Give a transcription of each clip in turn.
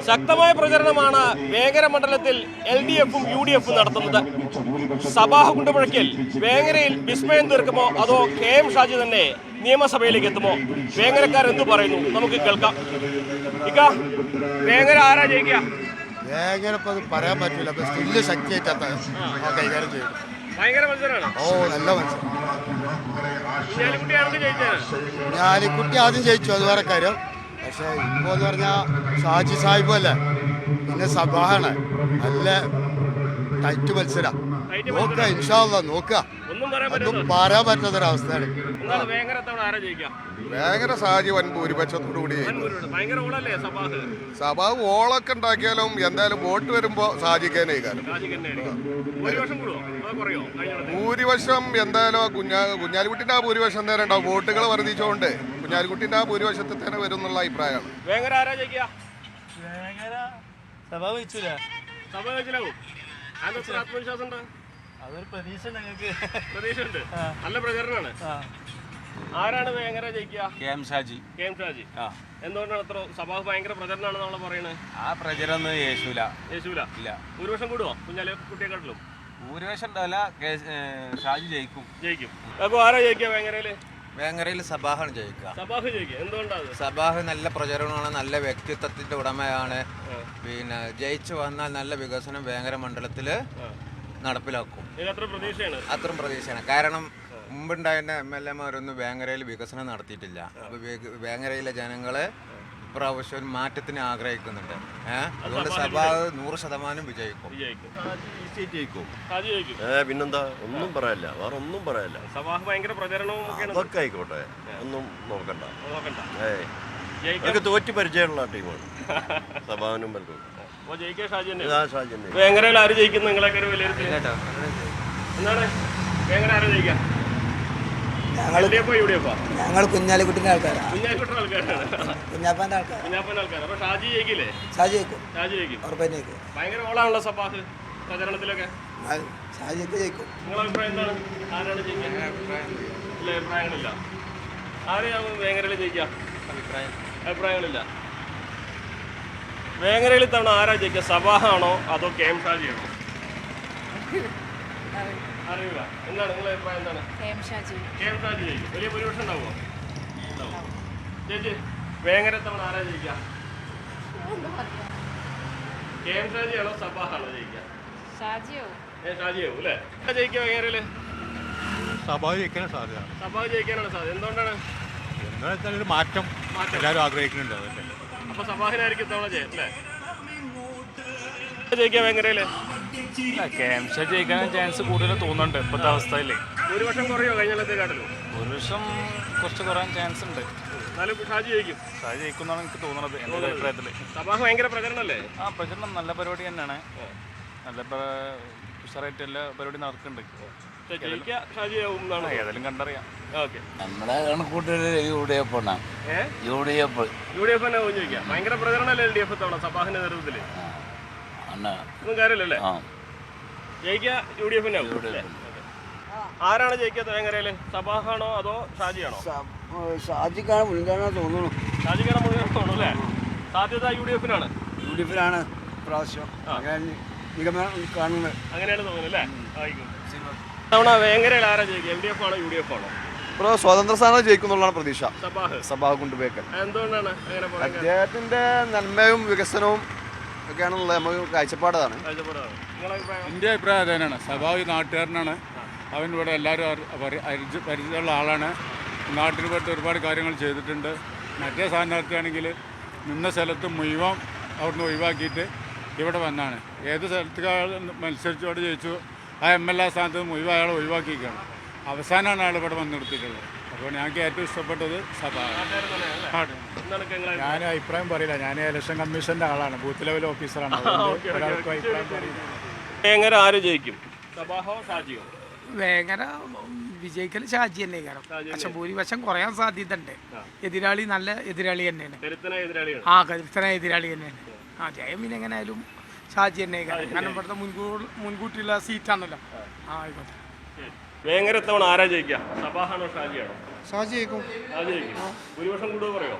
ശക്തമായ പ്രചരണമാണ് വേങ്ങര മണ്ഡലത്തിൽ LDFും UDFും നടത്തുന്നത്. സബാഹ് കുണ്ടുപുഴയ്ക്കൽ വേങ്ങരയിൽ വിസ്മയം തീർക്കുമോ അതോ KM ഷാജി തന്നെ നിയമസഭയിലേക്ക് എത്തുമോ? വേങ്ങരക്കാർ എന്തു പറയുന്നു നമുക്ക് കേൾക്കാം. ഇക്ക, വേങ്ങര ആരാ ജയിക്കുക? വേങ്ങര പറയാൻ പറ്റില്ല. സ്റ്റില്ല് ശക്തിയായിട്ട് കൈകാര്യം ചെയ്യും. ഭയങ്കര മത്സരമാണ്. ഓ, നല്ല മത്സരം. ഞാലിക്കുട്ടി ആദ്യം ജയിച്ചു, അത് വേറെ കാര്യം. പക്ഷെ ഇപ്പോ എന്ന് പറഞ്ഞാൽ ഷാജി സാഹിബ് അല്ലേ, പിന്നെ സബാഹാണ്. നല്ല ടൈറ്റ് മത്സരം. നോക്കുക, ഇൻഷാ അല്ലാഹ് നോക്കുക. ഒന്നും പറയാൻ പറ്റാത്തൊരവസ്ഥയാണ്. വേങ്ങര ഷാജി വൻ ഭൂരിപക്ഷത്തോടുകൂടി സബാഹ് ഓളൊക്കെ ഉണ്ടാക്കിയാലും എന്തായാലും വോട്ട് വരുമ്പോ ഷാജിക്കേനെ ഭൂരിപക്ഷം എന്തായാലും കുഞ്ഞാലിക്കുട്ടിന്റെ ആ ഭൂരിപക്ഷം തന്നെ ഉണ്ടാവും. വോട്ടുകൾ വർദ്ധിച്ചുകൊണ്ട് കുഞ്ഞാലിക്കുട്ടിന്റെ ആ ഭൂരിപക്ഷത്തിൽ തന്നെ വരും എന്നുള്ള അഭിപ്രായമാണ്. അതൊരു പ്രതീക്ഷ ഉണ്ട്. നല്ല പ്രചരണമാണ്. ആരാണ് വേങ്ങര ജയിക്കുക? KM ഷാജി. എന്തുകൊണ്ടാണ് അത്ര സഭ ഭയങ്കര പ്രചരണമാണ് നമ്മൾ പറയുന്നത്? ആ പ്രചരണം യേശൂല ഇല്ല. ഭൂരിപക്ഷം കൂടുവോ കുഞ്ഞാലെ കുട്ടിയെക്കാട്ടിലും? ഭൂരിപക്ഷം ഉണ്ടാവില്ല. ഷാജി ജയിക്കും. അപ്പൊ ആരാ ജയിക്കുക വേങ്ങരയില്? വേങ്ങരയിൽ സബാഹാണ് ജയിക്കുക. സബാഹ് ജയിക്കുക. എന്തുകൊണ്ടാണ്? സബാഹ് നല്ല പ്രചരണമാണ്, നല്ല വ്യക്തിത്വത്തിന്റെ ഉടമയാണ്. പിന്നെ ജയിച്ചു വന്നാൽ നല്ല വികസനം വേങ്ങര മണ്ഡലത്തില് നടപ്പിലാക്കും. അത്രയും പ്രതീക്ഷയാണ്. കാരണം മുമ്പുണ്ടായിരുന്ന MLA മാരൊന്നും വേങ്ങരയിൽ വികസനം നടത്തിയിട്ടില്ല. അപ്പൊ വേങ്ങരയിലെ ജനങ്ങള് ഇപ്രാവശ്യം മാറ്റത്തിന് ആഗ്രഹിക്കുന്നുണ്ട്. അതുകൊണ്ട് സഭ 100% വിജയിക്കും. പിന്നെന്താ, ഒന്നും പറയാനില്ല, വേറെ ഒന്നും പറയാനില്ല. അതൊക്കെ ആയിക്കോട്ടെ, ഒന്നും നോക്കണ്ട. തോറ്റി പരിചയമുള്ള ടീമാണ് സഭാവിനും പലതും. വേങ്ങരയിൽ ആര് ജയിക്കുന്നു? നിങ്ങളൊക്കെ വിലയിരുത്തുന്നത് എന്താണ്? വേങ്ങര ആരാ ജയിക്കുക? ഞങ്ങൾ കുഞ്ഞാലിക്കുട്ടിന്റെ ആൾക്കാരാണ്. കുഞ്ഞാപ്പാന്റെ ആൾക്കാർ. അപ്പൊ ഷാജി ജയിക്കില്ലേ? ഷാജി ജയിക്കും. ഉറപ്പായിട്ടും ഭയങ്കര ഓളാണല്ലോ സഭാഹ് പ്രചരണത്തിലൊക്കെ. ഷാജിയൊക്കെ ജയിക്കും. നിങ്ങളുടെ അഭിപ്രായം എന്താണ്? ആരാണ് ജയിക്കുക? ഇല്ല, അഭിപ്രായങ്ങളില്ല. ആരെയാണ് വേങ്ങരയിൽ ജയിക്കുക? അഭിപ്രായങ്ങളില്ല. വേങ്ങരയിൽ തവണ ആരാ ജയിക്കുക? സബാഹാണോ അതോ KM ഷാജിയാണോ? അറിയില്ല. എന്താണ് നിങ്ങളുടെ അഭിപ്രായം? എന്താണ്? KM ഷാജി ജയിക്കും. വലിയ ഭൂരിപക്ഷം ഉണ്ടാവുമോ? ചേച്ചി, വേങ്ങര തവണ ആരാ ജയിക്കുക? KM ഷാജിയാണോ സബാഹാണോ ജയിക്കുക? ഷാജിയാവും അല്ലേ? ജയിക്കുക വേങ്ങരയില്? സബാഹ് ജയിക്കാനാണ് സാധ്യത. സബാഹ് ജയിക്കാനാണ് സാധ്യത. എന്തുകൊണ്ടാണ്? എന്താ മാറ്റം എല്ലാവരും ആഗ്രഹിക്കുന്നുണ്ട്. അതൊക്കെ അപ്പൊ സബാഹിനായിരിക്കും ഇത്തവണ ജയം അല്ലേ? ജയിക്കുക വേങ്ങരയില്? KM ഷാജി ജയിക്കാൻ ചാൻസ് കൂടുതൽ തോന്നുന്നുണ്ട് ഇപ്പോഴത്തെ അവസ്ഥയിൽ. ഭൂരിപക്ഷം കുറയോ കഴിഞ്ഞാലും? ഭൂരിപക്ഷം കുറച്ച് കുറയാൻ ചാൻസ് ഉണ്ട്. ഷാജി ജയിക്കും. ഷാജി ജയിക്കുമെന്നാണ് എനിക്ക് തോന്നുന്നത് എൻ്റെ അഭിപ്രായത്തിൽ. സബാഹ് ഭയങ്കര പ്രചരണമല്ലേ? പ്രചരണം നല്ല പരിപാടി തന്നെയാണ്. നല്ല ഉഷാറായിട്ട് എല്ലാ പരിപാടി നടക്കുന്നുണ്ട്. ഏതായാലും കണ്ടറിയാം. നമ്മളെ കണക്കൂട്ടൽ UDF ഭയങ്കര പ്രചരണമല്ലേ LDF തവണ സബാഹിന്റെ നേതൃത്വത്തില്? ഒന്നും കാര്യമില്ലല്ലേ? ജയിക്കുക UDF. ആരാണ് ജയിക്കാത്ത വേങ്ങരയില്? സബാഹാണോ അതോ ഷാജിയാണോ? ഷാജിക്കാണ് മുൻഗണന തോന്നുന്നു. ഷാജിക്കാണ് മുൻഗണന തോന്നുന്നു അല്ലേ? സാധ്യത UDFനാണ് പ്രാവശ്യം കാണുന്നത്. അങ്ങനെയാണ് തോന്നുന്നത് അല്ലേ? തവണ വേങ്ങരയിൽ ആരാ ജയിക്കുക? LDF ആണോ UDF ആണോ? ഇപ്പോൾ സ്വതന്ത്ര സ്ഥാനം ജയിക്കുന്നുള്ളതാണ് പ്രതീക്ഷ. സബാഹ് കൊണ്ടുപോയേക്കാൻ എന്തുകൊണ്ടാണ്? അദ്ദേഹത്തിന്റെ നന്മയും വികസനവും ഒക്കെയാണുള്ളത്. നമുക്ക് കാഴ്ചപ്പാടാണ്. എൻ്റെ അഭിപ്രായം അത് തന്നെയാണ്. സബാഹ് നാട്ടുകാരനാണ്. അവൻ ഇവിടെ എല്ലാവരും പരിചയമുള്ള ആളാണ്. നാട്ടിന് പറ്റി ഒരുപാട് കാര്യങ്ങൾ ചെയ്തിട്ടുണ്ട്. മറ്റേ സ്ഥാനാർത്ഥിയാണെങ്കിൽ നിന്ന സ്ഥലത്ത് മുഴുവൻ അവിടുന്ന് ഒഴിവാക്കിയിട്ട് ഇവിടെ വന്നാണ്. ഏത് സ്ഥലത്ത് മത്സരിച്ചോടെ ജയിച്ചു ആ MLA സ്ഥാനത്ത് മുഴുവൻ അയാൾ ഒഴിവാക്കിയിരിക്കുകയാണ്. അവസാനമാണ് അയാൾ ഇവിടെ വന്ന് നിർത്തിയിട്ടുള്ളത്. അപ്പോൾ ഞങ്ങൾക്ക് ഏറ്റവും ഇഷ്ടപ്പെട്ടത് സബാഹ്. ഞാൻ അഭിപ്രായം പറയില്ല. ഞാൻ ഇലക്ഷൻ കമ്മീഷൻ്റെ ആളാണ്, ബൂത്ത് ലെവൽ ഓഫീസറാണ്. ഒരാൾക്ക് അഭിപ്രായം പറയില്ല. വേങ്ങര ആര് ജയിക്കും? സബാഹോ ഷാജിയോ? വേങ്ങര വിജയിക്കൽ ഷാജി തന്നെ കാരണം. പക്ഷെ ഭൂരിപക്ഷം കുറയാൻ സാധ്യത ഉണ്ട്. എതിരാളി നല്ല എതിരാളി തന്നെയാണ്. കരുത്തനായ എതിരാളി തന്നെയാണ്. ജയം പിന്നെ എങ്ങനെയായാലും ഷാജി തന്നെ കാരണം ഇവിടുത്തെ മുൻകൂട്ടിയുള്ള സീറ്റാണല്ലോ. ആയിക്കോട്ടെ. വേങ്ങര തവണ ആരാ ജയിക്കുക? സബാഹാണോ ഷാജിയാണോ? ഷാജി ജയിക്കും. ഭൂരിപക്ഷം കൂടുതൽ പറയോ?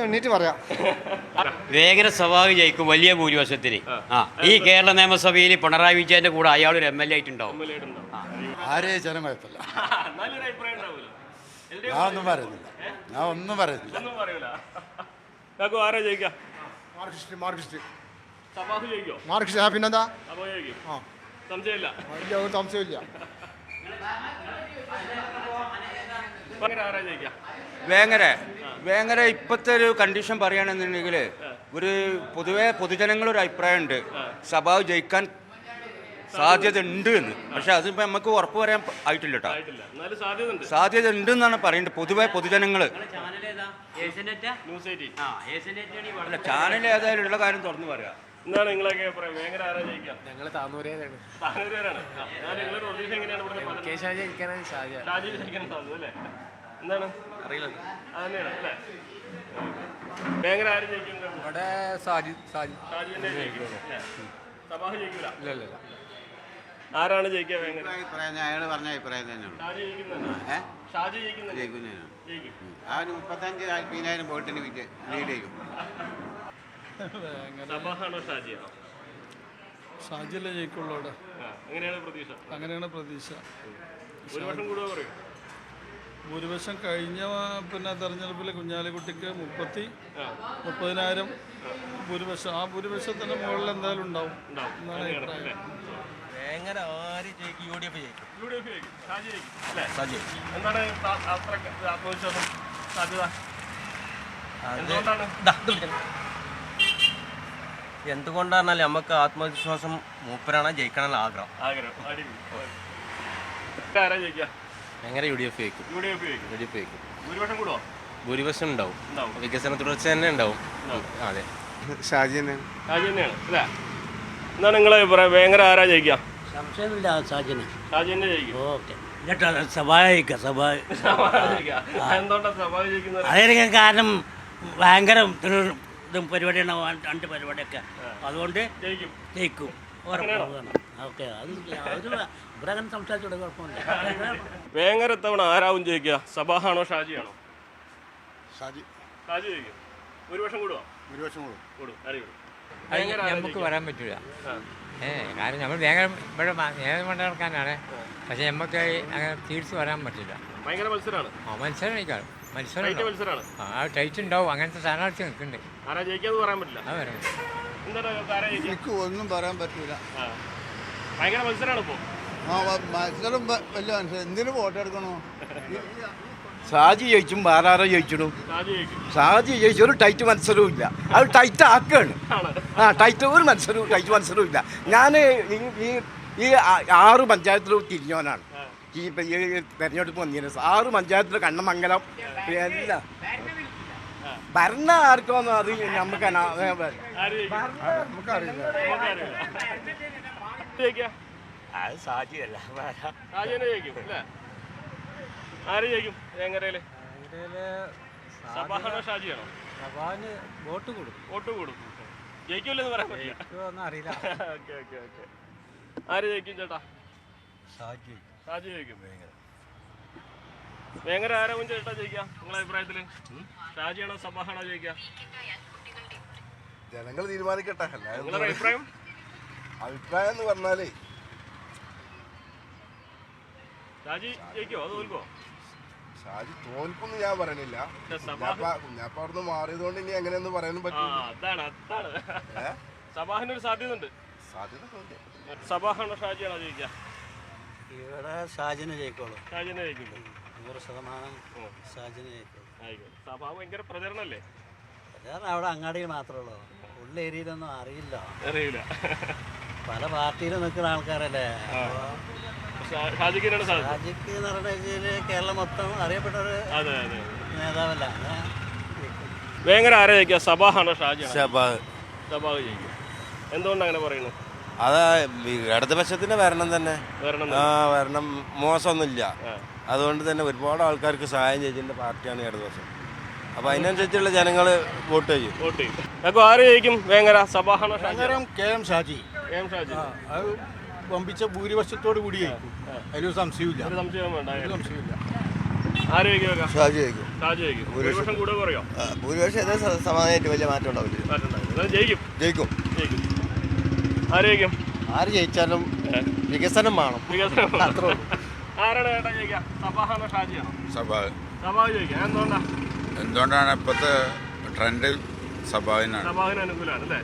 എണ്ണീറ്റ് പറയാം. വേങ്ങര സഭാവ് ജയിക്കും വലിയ ഭൂരിപക്ഷത്തിന്. ഈ കേരള നിയമസഭയിൽ പിണറായി വിജയന്റെ കൂടെ അയാൾ ഒരു MLA ആയിട്ടുണ്ടാവും. ആരെയും ജനം കുഴപ്പമില്ല. ഞാൻ ഒന്നും പറയുന്നില്ല. ആരാ ജയിക്കുക? മാർക്സിസ്റ്റ് പിന്നെന്താ സംശയമില്ല. സംശയമില്ല. വേങ്ങര ഇപ്പോഴത്തെ ഒരു കണ്ടീഷൻ പറയുകയാണെന്നുണ്ടെങ്കിൽ ഒരു പൊതുവെ പൊതുജനങ്ങളൊരു അഭിപ്രായമുണ്ട് സഭാവ് ജയിക്കാൻ സാധ്യത ഉണ്ട് എന്ന്. പക്ഷെ അതിപ്പോൾ നമുക്ക് ഉറപ്പ് പറയാൻ ആയിട്ടില്ല കേട്ടോ. സാധ്യത ഉണ്ട് എന്നാണ് പറയുന്നത് പൊതുവെ പൊതുജനങ്ങൾ. അല്ല, ചാനൽ ഏതായാലും ഉള്ള കാര്യം തുറന്നു പറയാം. എന്താണ് നിങ്ങളൊക്കെ വേങ്ങര ആരാ ജയിക്കുക? ഞങ്ങൾ താന്നൂരേരാണ്. എന്താണ് അറിയില്ല. അതന്നെയാണ് അല്ലേ? വേങ്ങര ആര് ജയിക്കും? ഇവിടെ സാജി സഭാഹ് ജയിക്കില്ല. ഇല്ല. ആരാണ് ജയിക്കുക വേങ്ങര? അയാൾ പറഞ്ഞ അഭിപ്രായം തന്നെയാണ്. ഷാജി ജയിക്കും. അവന് 35,000 വോട്ടിന് ലീഡ് ചെയ്യും. സഭാഹാണോ ഷാജിയാണോ? ഷാജിയല്ലേ ജയിക്കുള്ളൂ അവിടെ. അങ്ങനെയാണ് പ്രതീക്ഷ. ഭൂരിപക്ഷം കൂടുതൽ പറയും. ഭൂരിപക്ഷം കഴിഞ്ഞ തെരഞ്ഞെടുപ്പിൽ കുഞ്ഞാലിക്കുട്ടിക്ക് 30,000 ഭൂരിപക്ഷം. ആ ഭൂരിപക്ഷത്തിന്റെ മുകളിൽ എന്തായാലും ഉണ്ടാവും എന്നാണ് അഭിപ്രായം. വേങ്ങര ആര് ജയിക്കും? UDF ജയിക്കും. എന്താണ് ആത്മവിശ്വാസം? സാധ്യത എന്തുകൊണ്ടാണെന്നാൽ നമുക്ക് ആത്മവിശ്വാസം മൂപ്പരാണ് ജയിക്കണമെന്ന് ആഗ്രഹം. ആരാ ജയിക്കുക? വേങ്ങര UDF ജയിക്കും. ഭൂരിപക്ഷം കൂടുമോ? ഭൂരിപക്ഷം ഉണ്ടാവും. വികസന തുടർച്ച തന്നെ ഉണ്ടാവും. അതെ, ഷാജി തന്നെയാണ് അല്ലേ? എന്താണ് നിങ്ങളെ അഭിപ്രായം? വേങ്ങര ആരാ ജയിക്കുക? സംശയമില്ല. ഷാജി തന്നെ ജയിക്കും. ഓക്കെ. സഭായിക്ക എന്തുകൊണ്ടാണ് സഭ ജയിക്കുന്നത്? അതായിരിക്കും കാരണം. ഭയങ്കര ഇതും പരിപാടിയാണ്, 2 പരിപാടിയൊക്കെ. അതുകൊണ്ട് ജയിക്കും. ഓക്കെ. അത് ഇവിടെ അങ്ങനെ സംസാരിച്ചോടെ കുഴപ്പമില്ല. വേങ്ങര തവണ ആരാവും ജയിക്കുക? സഭാഹാണോ ഷാജിയാണോ? ഷാജി ജയിക്കും. ഭൂരിപക്ഷം കൂടുമോ? കൂടും. നമുക്ക് വരാൻ പറ്റില്ല. കാരണം നമ്മൾ വേഗം ഇവിടെ നടക്കാനാണ്. പക്ഷെ നമുക്ക് അങ്ങനെ തിരിച്ച് വരാൻ പറ്റില്ല. ഭയങ്കര മത്സരമാണ്. മത്സരം ടൈറ്റ് ഉണ്ടാവും. അങ്ങനത്തെ സ്ഥാനാർത്ഥി നിൽക്കുന്നുണ്ട്. ആരാ ജയിക്കാന്ന് പറയാൻ പറ്റില്ല. എനിക്ക് ഒന്നും പറയാൻ പറ്റൂല. ഭയങ്കര മത്സരമാണ് ഇപ്പോൾ. മത്സരം വലിയ മത്സരം. എന്തിനു വോട്ടെടുക്കണോ? ഷാജി ജയിച്ചും വേറെ ജയിച്ചിടും. ഷാജി ജയിച്ചു. ഒരു ടൈറ്റ് മത്സരവും ഇല്ല. അത് ടൈറ്റ് ആക്കുകയാണ്. ടൈറ്റ് ഒരു ടൈറ്റ് മത്സരവും ഇല്ല. ഞാൻ ഈ 6 പഞ്ചായത്തിലും തിരിഞ്ഞവനാണ്. ഈ തെരഞ്ഞെടുപ്പ് വന്നതിന് 6 പഞ്ചായത്തിൽ കണ്ണമംഗലം എല്ലാം ഭരണ ആർക്കോന്നും അത് നമുക്ക് അത് സാധ്യമല്ല. ആര് ജയിക്കും വേങ്ങരയില്? സഭാഹാണോ ഷാജിയാണോ? വോട്ട് കൂടും. ജയിക്കൂലെന്ന് പറയാൻ പറ്റില്ല. അറിയില്ല. ആര് ജയിക്കും ചേട്ടാ? ഷാജി ജയിക്കും. വേങ്ങര ആരാവും ചേട്ടാ ജയിക്കാം നിങ്ങളുടെ അഭിപ്രായത്തില്? ഷാജിയാണോ സഭാഹാണോ ജയിക്കുക? ജനങ്ങൾ തീരുമാനിക്കട്ടെ. നിങ്ങളുടെ അഭിപ്രായം എന്ന് പറഞ്ഞാലേ ഷാജി ജയിക്കോ അതോ തോൽക്കോ? ഷാജി തോൽക്കൊന്നും ഞാൻ പറയണില്ല. കുഞ്ഞാപ്പ അവിടുന്ന് മാറിയതുകൊണ്ട് ഇനി എങ്ങനെയൊന്നും പറയാനും പറ്റില്ല. അതാണ് സഭാഹിനൊരു സാധ്യത ഉണ്ട്. സഭാഹാണോ ഷാജിയാണോ ജയിക്കുക? ഇവിടെ ഷാജിനെ ജയിക്കുള്ളൂ. 100% ഷാജിനെ ജയിക്കുള്ളൂ. സഭ ഭയങ്കര പ്രചരണല്ലേ? അവിടെ അങ്ങാടിയിൽ മാത്രമേ ഉള്ളൂ. ഉള്ള ഏരിയയിലൊന്നും അറിയില്ല. പല പാർട്ടിയിലും നിൽക്കുന്ന ആൾക്കാരല്ലേ. ഷാജിക്ക് എന്ന് പറഞ്ഞാൽ കേരളം മൊത്തം അറിയപ്പെട്ട ഒരു നേതാവല്ല. വേങ്ങര ആരാ ജയിക്കുക? സഭാഹാണോ ഷാജിയാണോ? സഭാ ജയിക്കും. എന്തുകൊണ്ടാണ് അങ്ങനെ പറയുന്നത്? അത് ഇടതുപക്ഷത്തിന് വരണം തന്നെ. വരണം, മോശമൊന്നുമില്ല. അതുകൊണ്ട് തന്നെ ഒരുപാട് ആൾക്കാർക്ക് സഹായം ചെയ്തിട്ടുണ്ട് പാർട്ടിയാണ് ഇടതുപക്ഷം. അപ്പൊ അതിനനുസരിച്ചുള്ള ജനങ്ങൾ വോട്ട് ചെയ്യും. ആര് ജയിക്കും വേങ്ങര? സഭാഹാണോ ഷാജി? KM ഷാജി. അത് വമ്പിച്ച ഭൂരിപക്ഷത്തോട് കൂടി ജയിക്കും. അതിലൊരു സംശയമില്ല. സംശയം വേണ്ട. ആര് ജയിക്കും? ഷാജി ജയിക്കും. ഷാജി ജയിക്കും. ഭൂരിപക്ഷം കൂടുതൽ കുറയോ? ഭൂരിപക്ഷം സമാധാനമായിട്ട് വലിയ മാറ്റം ഉണ്ടാവില്ല. ജയിക്കും. ജയിക്കും. ജയിക്കും. ആര് ജയിക്കും? ആര് ജയിച്ചാലും വികസനം വേണം. വികസനം. ആരാണ് ഏട്ടാ ജയിക്കുക? സബാഹാണോ ഷാജിയാണോ? സബാഹ് ജയിക്കുക. എന്തുകൊണ്ടാണ് ഇപ്പോഴത്തെ ട്രെൻഡ് സഭാവിനാണ്. സബാഹിന് അനുകൂലമാണ് അല്ലേ?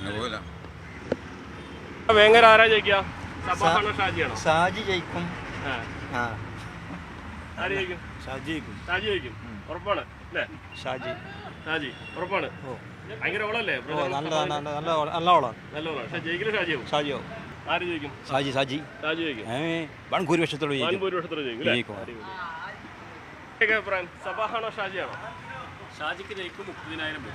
അനുകൂലം. വേങ്ങര ആരാ ജയിക്കുക? സബാഹാണോ ഷാജിയാണോ? ഷാജി ജയിക്കും. ആര് ജയിക്കും? ഷാജി ജയിക്കും. ഷാജി ജയിക്കും. ഉറപ്പാണ് അല്ലേ? ഷാജി ഉറപ്പാണ്. ഭയങ്കര ഓളല്ലേ? നല്ല ഓളാണ്. നല്ല ഓളാണ്. പക്ഷെ ജയിക്കല് ഷാജിയാവും. ഷാജിയാവും. ആര് ജയിക്കും? ഷാജി ജയിക്കും. ഭൂരിപക്ഷത്തോട് ഭൂരിപക്ഷത്തോട് ജയിക്കും. അഭിപ്രായം സബാഹാണോ ഷാജിയാണോ? ഷാജിക്ക് ജയിക്കും. 30,000 രൂപ.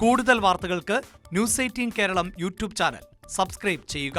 കൂടുതൽ വാർത്തകൾക്ക് news 18 Keralam YouTube channel subscribe ചെയ്യുക.